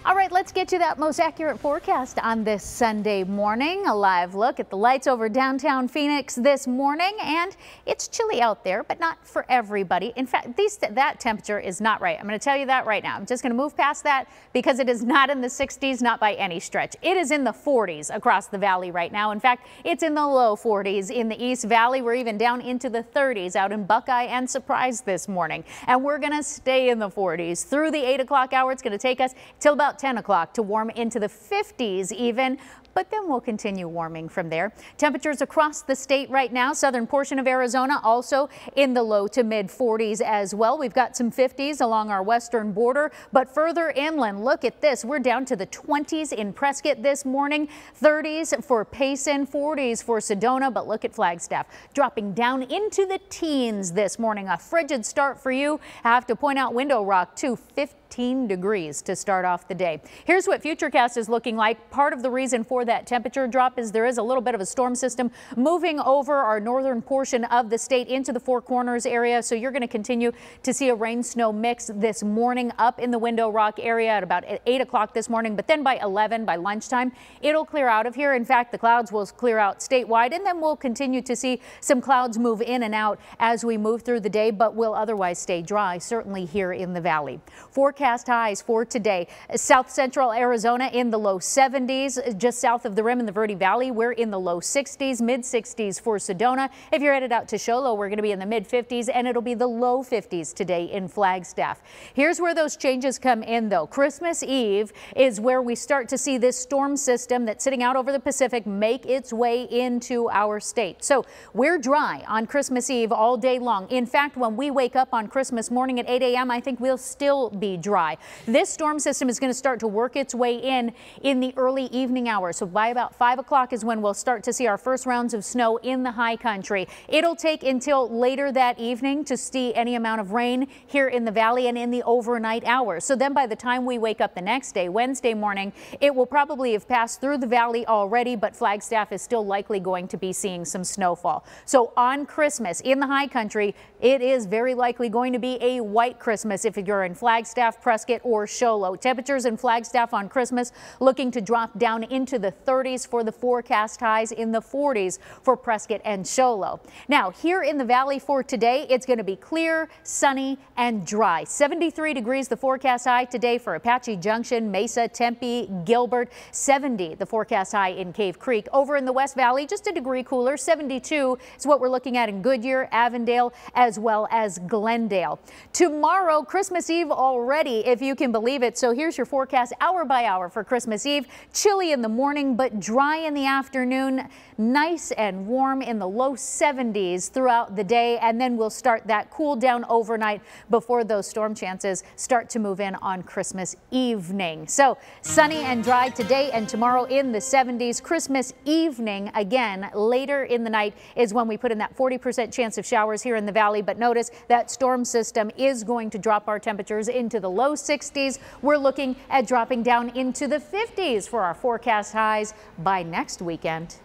All right, let's get you that most accurate forecast on this Sunday morning. A live look at the lights over downtown Phoenix this morning, and it's chilly out there, but not for everybody. In fact, that temperature is not right. I'm going to tell you that right now. I'm just going to move past that because it is not in the 60s, not by any stretch. It is in the 40s across the valley right now. In fact, it's in the low 40s in the East Valley. We're even down into the 30s out in Buckeye and Surprise this morning. And we're going to stay in the 40s through the 8 o'clock hour. It's going to take us till about 10 o'clock to warm into the 50s even, but then we'll continue warming from there. Temperatures across the state right now, southern portion of Arizona also in the low to mid 40s as well. We've got some 50s along our western border, but further inland, look at this. We're down to the 20s in Prescott this morning, 30s for Payson, 40s for Sedona, but look at Flagstaff dropping down into the teens this morning. A frigid start for you. I have to point out Window Rock too, 15 degrees to start off the day. Here's what Futurecast is looking like. Part of the reason for that temperature drop is there is a little bit of a storm system moving over our northern portion of the state into the Four Corners area. So you're going to continue to see a rain snow mix this morning up in the Window Rock area at about 8 o'clock this morning. But then by 11, by lunchtime, it'll clear out of here. In fact, the clouds will clear out statewide, and then we'll continue to see some clouds move in and out as we move through the day, but will otherwise stay dry, certainly here in the valley. Forecast highs for today. South central Arizona in the low 70s, just south of the rim in the Verde Valley, we're in the low 60s, mid 60s for Sedona. If you're headed out to Show Low, we're going to be in the mid 50s, and it'll be the low 50s today in Flagstaff. Here's where those changes come in, though. Christmas Eve is where we start to see this storm system that's sitting out over the Pacific make its way into our state. So we're dry on Christmas Eve all day long. In fact, when we wake up on Christmas morning at 8 a.m., I think we'll still be dry. This storm system is going to start to work its way in the early evening hours. So by about 5 o'clock is when we'll start to see our first rounds of snow in the high country. It'll take until later that evening to see any amount of rain here in the valley and in the overnight hours. So then by the time we wake up the next day, Wednesday morning, it will probably have passed through the valley already, but Flagstaff is still likely going to be seeing some snowfall. So on Christmas in the high country, it is very likely going to be a white Christmas if you're in Flagstaff, Prescott, or Show Low. Temperatures in Flagstaff on Christmas looking to drop down into the 30s for the forecast, highs in the 40s for Prescott and Show Low. Now here in the valley for today, it's going to be clear, sunny, and dry. 73 degrees the forecast high today for Apache Junction, Mesa, Tempe, Gilbert. 70 the forecast high in Cave Creek. Over in the West Valley, just a degree cooler. 72 is what we're looking at in Goodyear, Avondale, as well as Glendale. Tomorrow, Christmas Eve already, if you can believe it. So here's your forecast hour by hour for Christmas Eve. Chilly in the morning, but dry in the afternoon. Nice and warm in the low 70s throughout the day. And then we'll start that cool down overnight before those storm chances start to move in on Christmas evening. So sunny and dry today and tomorrow in the 70s. Christmas evening again later in the night is when we put in that 40% chance of showers here in the valley. But notice that storm system is going to drop our temperatures into the low 60s. We're looking at dropping down into the 50s for our forecast highs by next weekend.